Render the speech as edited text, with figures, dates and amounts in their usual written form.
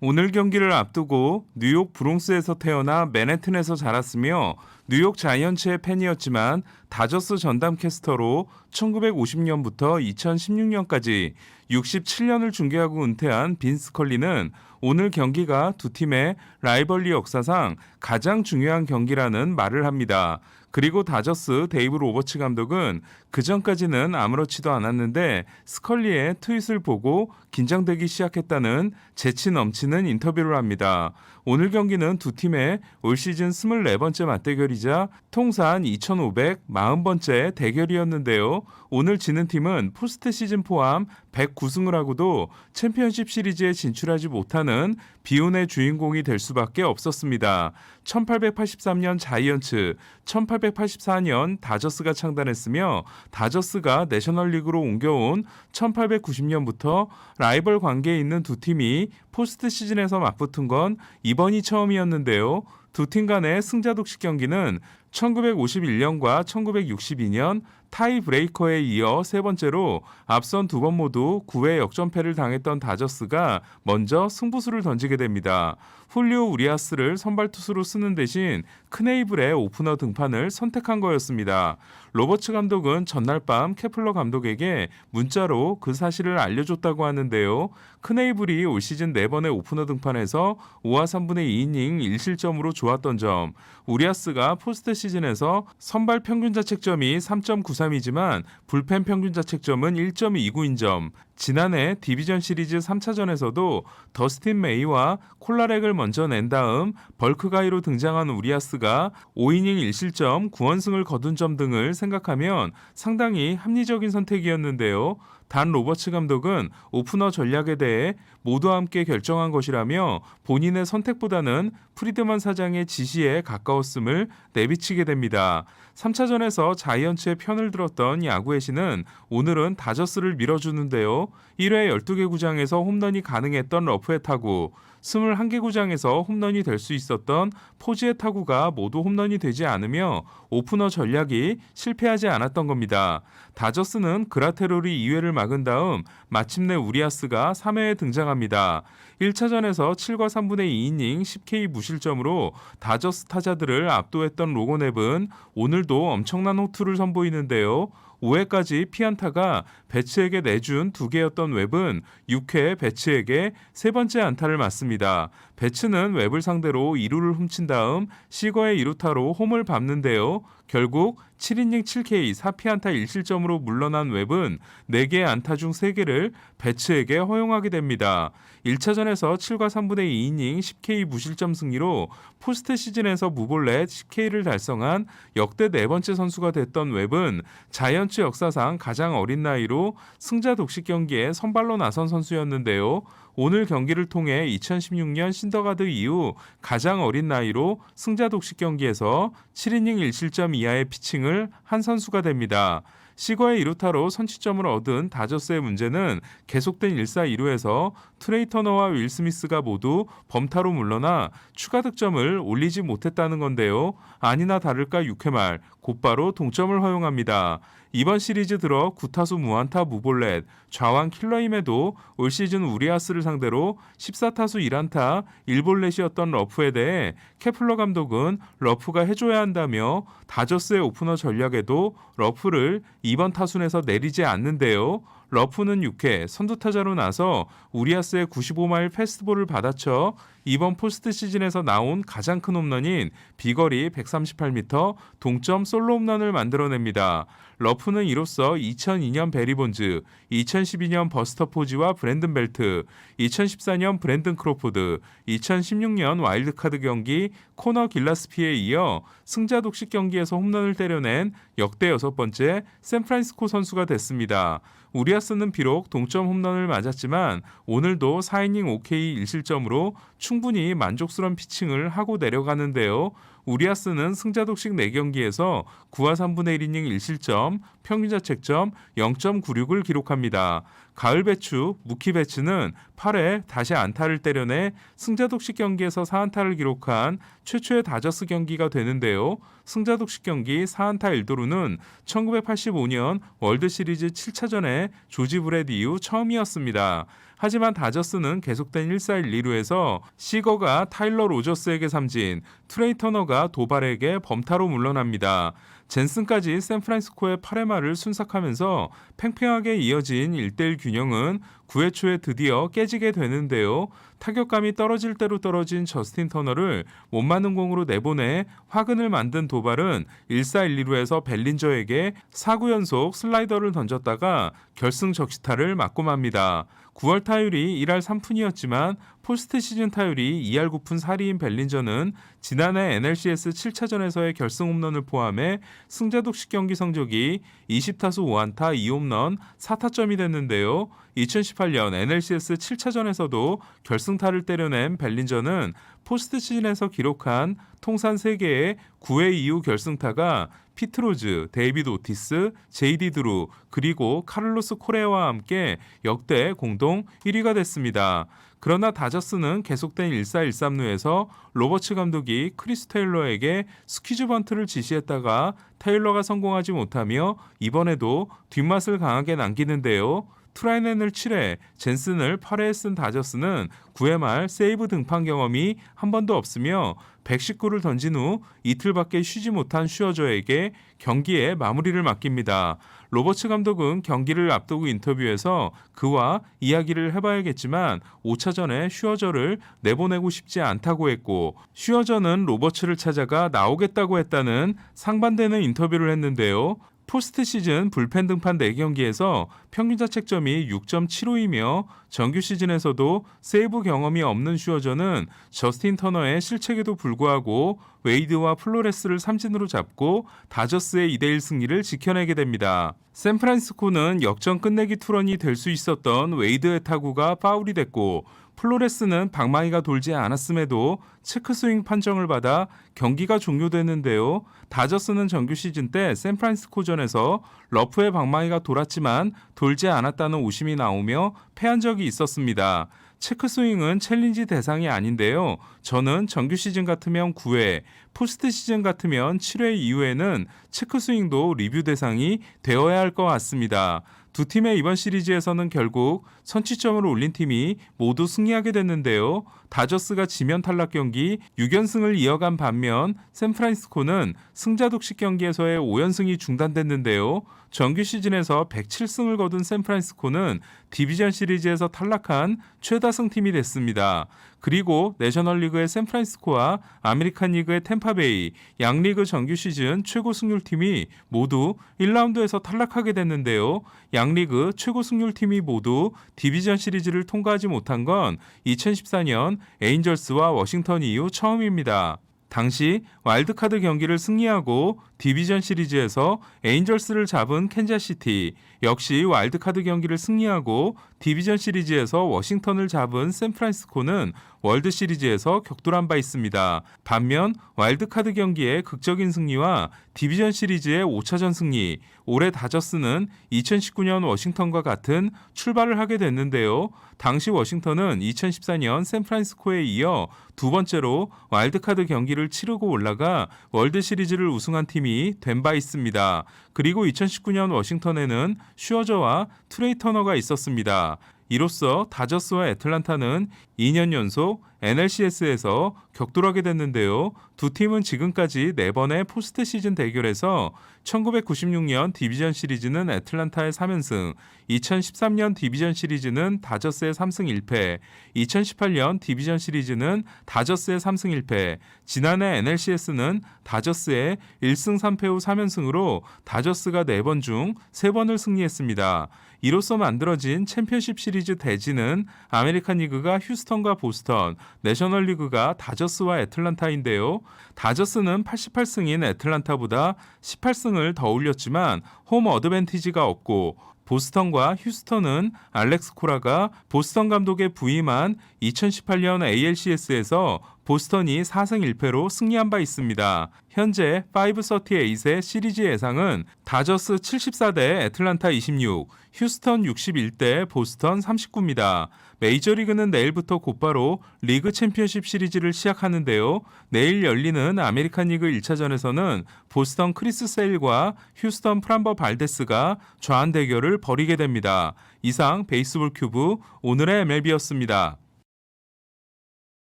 오늘 경기를 앞두고 뉴욕 브롱스에서 태어나 맨해튼에서 자랐으며 뉴욕 자이언츠의 팬이었지만 다저스 전담 캐스터로 1950년부터 2016년까지 67년을 중계하고 은퇴한 빈스 컬리는 오늘 경기가 두 팀의 라이벌리 역사상 가장 중요한 경기라는 말을 합니다. 그리고 다저스 데이브 로버츠 감독은 그전까지는 아무렇지도 않았는데 스컬리의 트윗을 보고 긴장되기 시작했다는 재치 넘치는 인터뷰를 합니다. 오늘 경기는 두 팀의 올 시즌 24번째 맞대결이자 통산 2,540번째 대결이었는데요. 오늘 지는 팀은 포스트 시즌 포함 109승을 하고도 챔피언십 시리즈에 진출하지 못하는 비운의 주인공이 될 수밖에 없었습니다. 1883년 자이언츠, 1884년 다저스가 창단했으며 다저스가 내셔널리그로 옮겨온 1890년부터 라이벌 관계에 있는 두 팀이 포스트 시즌에서 맞붙은 건 이번이 처음이었는데요. 두 팀 간의 승자 독식 경기는 1951년과 1962년 타이 브레이커에 이어 세 번째로 앞선 두 번 모두 9회 역전패를 당했던 다저스가 먼저 승부수를 던지게 됩니다. 훌리오 우리아스를 선발 투수로 쓰는 대신 크네이블의 오프너 등판을 선택한 거였습니다. 로버츠 감독은 전날 밤 케플러 감독에게 문자로 그 사실을 알려줬다고 하는데요. 크네이블이 올 시즌 4번의 오프너 등판에서 5와 3분의 2이닝 1실점으로 좋았던 점, 우리아스가 포스트 시즌에서 선발 평균 자책점이 3.93이지만 불펜 평균 자책점은 1.29인 점, 지난해 디비전 시리즈 3차전에서도 더스틴 메이와 콜라렉을 먼저 낸 다음 벌크가이로 등장한 우리아스가 5이닝 1실점 9원승을 거둔 점 등을 생각하면 상당히 합리적인 선택이었는데요. 단 로버츠 감독은 오프너 전략에 대해 모두와 함께 결정한 것이라며 본인의 선택보다는 프리드먼 사장의 지시에 가까웠음을 내비치게 됩니다. 3차전에서 자이언츠의 편을 들었던 야구의 신은 오늘은 다저스를 밀어주는데요. 1회 12개 구장에서 홈런이 가능했던 러프의 타구, 21개 구장에서 홈런이 될 수 있었던 포지의 타구가 모두 홈런이 되지 않으며 오프너 전략이 실패하지 않았던 겁니다. 다저스는 그라테롤이 2회를 막은 다음 마침내 우리아스가 3회에 등장합니다. 1차전에서 7과 3분의 2이닝 10K 무실점으로 다저스 타자들을 압도했던 로건 앱은 오늘도 엄청난 호투를 선보이는데요. 5회까지 피안타가 배츠에게 내준 2개였던 웹은 6회 배츠에게 세 번째 안타를 맞습니다. 배츠는 웹을 상대로 2루를 훔친 다음 시거의 2루타로 홈을 밟는데요. 결국 7이닝 7K 4피안타 1실점으로 물러난 웹은 4개의 안타 중 3개를 배츠에게 허용하게 됩니다. 1차전에서 7과 3분의 2이닝 10K 무실점 승리로 포스트 시즌에서 무볼넷 10K를 달성한 역대 네 번째 선수가 됐던 웹은 자이언츠 역사상 가장 어린 나이로 승자 독식 경기에 선발로 나선 선수였는데요. 오늘 경기를 통해 2016년 신더가드 이후 가장 어린 나이로 승자 독식 경기에서 7이닝 1실점 이하의 피칭을 한 선수가 됩니다. 시거의 2루타로 선취점을 얻은 다저스의 문제는 계속된 1사 2루에서 트레이 터너와 윌 스미스가 모두 범타로 물러나 추가 득점을 올리지 못했다는 건데요. 아니나 다를까 6회 말 곧바로 동점을 허용합니다. 이번 시리즈 들어 9타수 무안타 무볼넷, 좌완 킬러임에도 올 시즌 우리아스를 상대로 14타수 1안타 1볼넷이었던 러프에 대해 케플러 감독은 러프가 해줘야 한다며 다저스의 오프너 전략에도 러프를 이번 타순에서 내리지 않는데요. 러프는 6회 선두타자로 나서 우리아스의 95마일 패스트볼을 받아쳐 이번 포스트 시즌에서 나온 가장 큰 홈런인 비거리 138m 동점 솔로 홈런을 만들어냅니다. 러프는 이로써 2002년 베리 본즈, 2012년 버스터 포지와 브랜든 벨트, 2014년 브랜든 크로포드, 2016년 와일드카드 경기 코너 길라스피에 이어 승자 독식 경기에서 홈런을 때려낸 역대 6번째 샌프란시스코 선수가 됐습니다. 우리아스는 비록 동점 홈런을 맞았지만 오늘도 4이닝 5K 1실점으로 충분히 만족스러운 피칭을 하고 내려가는데요. 우리아스는 승자 독식 4경기에서 9와 3분의 1이닝 1실점, 평균 자책점 0.96을 기록합니다. 가을 배추, 무키 배츠는 8회 다시 안타를 때려내 승자 독식 경기에서 4안타를 기록한 최초의 다저스 경기가 되는데요. 승자 독식 경기 4안타 1도루는 1985년 월드시리즈 7차전에 조지 브렛 이후 처음이었습니다. 하지만 다저스는 계속된 1-4-1-2루에서 시거가 타일러 로저스에게 삼진, 트레이 터너가 도발에게 범타로 물러납니다. 젠슨까지 샌프란시스코의 8회 말을 순삭하면서 팽팽하게 이어진 1대1 균형은 9회 초에 드디어 깨지게 되는데요. 타격감이 떨어질 대로 떨어진 저스틴 터너를 못 맞는 공으로 내보내 화근을 만든 도발은 1-4-1-2루에서 벨린저에게 4구 연속 슬라이더를 던졌다가 결승 적시타를 맞고 맙니다. 9월 타율이 1할 3푼이었지만 포스트 시즌 타율이 2할 9푼 4리인 벨린저는 지난해 NLCS 7차전에서의 결승 홈런을 포함해 승자 독식 경기 성적이 20타수 5안타 2홈런 4타점이 됐는데요. 2018년 NLCS 7차전에서도 결승타를 때려낸 벨린저는 포스트 시즌에서 기록한 통산 3개의 9회 이후 결승타가 피트로즈, 데이비드 오티스, 제이디 드루, 그리고 카를로스 코레아와 함께 역대 공동 1위가 됐습니다. 그러나 다저스는 계속된 1-4-1-3루에서 로버츠 감독이 크리스 테일러에게 스퀴즈 번트를 지시했다가 테일러가 성공하지 못하며 이번에도 뒷맛을 강하게 남기는데요. 트라이넨을 7회, 젠슨을 8회에 쓴 다저스는 9회 말 세이브 등판 경험이 한 번도 없으며 119를 던진 후 이틀밖에 쉬지 못한 슈어저에게 경기의 마무리를 맡깁니다. 로버츠 감독은 경기를 앞두고 인터뷰에서 그와 이야기를 해봐야겠지만 5차전에 슈어저를 내보내고 싶지 않다고 했고 슈어저는 로버츠를 찾아가 나오겠다고 했다는 상반되는 인터뷰를 했는데요. 포스트 시즌 불펜 등판 4경기에서 평균 자책점이 6.75이며 정규 시즌에서도 세이브 경험이 없는 슈어저는 저스틴 터너의 실책에도 불구하고 웨이드와 플로레스를 삼진으로 잡고 다저스의 2대1 승리를 지켜내게 됩니다. 샌프란시스코는 역전 끝내기 투런이 될 수 있었던 웨이드의 타구가 파울이 됐고 플로레스는 방망이가 돌지 않았음에도 체크 스윙 판정을 받아 경기가 종료됐는데요. 다저스는 정규 시즌 때 샌프란시스코전에서 러프의 방망이가 돌았지만 돌지 않았다는 오심이 나오며 패한 적이 있었습니다. 체크 스윙은 챌린지 대상이 아닌데요. 저는 정규 시즌 같으면 9회, 포스트 시즌 같으면 7회 이후에는 체크 스윙도 리뷰 대상이 되어야 할 것 같습니다. 두 팀의 이번 시리즈에서는 결국 선취점을 올린 팀이 모두 승리하게 됐는데요. 다저스가 지면 탈락 경기 6연승을 이어간 반면 샌프란시스코는 승자 독식 경기에서의 5연승이 중단됐는데요. 정규 시즌에서 107승을 거둔 샌프란시스코는 디비전 시리즈에서 탈락한 최다승 팀이 됐습니다. 그리고 내셔널리그의 샌프란시스코와 아메리칸 리그의 템파베이, 양리그 정규 시즌 최고 승률팀이 모두 1라운드에서 탈락하게 됐는데요. 양리그 최고 승률팀이 모두 디비전 시리즈를 통과하지 못한 건 2014년 에인절스와 워싱턴 이후 처음입니다. 당시 와일드카드 경기를 승리하고 디비전 시리즈에서 에인절스를 잡은 캔자시티, 역시 와일드카드 경기를 승리하고 디비전 시리즈에서 워싱턴을 잡은 샌프란시스코는 월드 시리즈에서 격돌한 바 있습니다. 반면 와일드카드 경기의 극적인 승리와 디비전 시리즈의 5차전 승리, 올해 다저스는 2019년 워싱턴과 같은 출발을 하게 됐는데요. 당시 워싱턴은 2014년 샌프란시스코에 이어 두 번째로 와일드카드 경기를 치르고 올라가 월드 시리즈를 우승한 팀이 된 바 있습니다. 그리고 2019년 워싱턴에는 슈어저와 트레이 터너가 있었습니다. 이로써 다저스와 애틀란타는 2년 연속 NLCS에서 격돌하게 됐는데요. 두 팀은 지금까지 4번의 포스트 시즌 대결에서 1996년 디비전 시리즈는 애틀란타의 3연승, 2013년 디비전 시리즈는 다저스의 3승 1패, 2018년 디비전 시리즈는 다저스의 3승 1패, 지난해 NLCS는 다저스의 1승 3패 후 3연승으로 다저스가 4번 중 3번을 승리했습니다. 이로써 만들어진 챔피언십 시리즈 대진은 아메리칸 리그가 휴스턴과 보스턴, 내셔널리그가 다저스와 애틀란타인데요. 다저스는 88승인 애틀란타보다 18승을 더 올렸지만 홈 어드밴티지가 없고 보스턴과 휴스턴은 알렉스 코라가 보스턴 감독에 부임한 2018년 ALCS에서 보스턴이 4승 1패로 승리한 바 있습니다. 현재 538의 시리즈 예상은 다저스 74대 애틀란타 26, 휴스턴 61대 보스턴 39입니다. 메이저리그는 내일부터 곧바로 리그 챔피언십 시리즈를 시작하는데요. 내일 열리는 아메리칸 리그 1차전에서는 보스턴 크리스 세일과 휴스턴 프람버 발데스가 좌한 대결을 벌이게 됩니다. 이상 베이스볼 큐브 오늘의 MLB였습니다.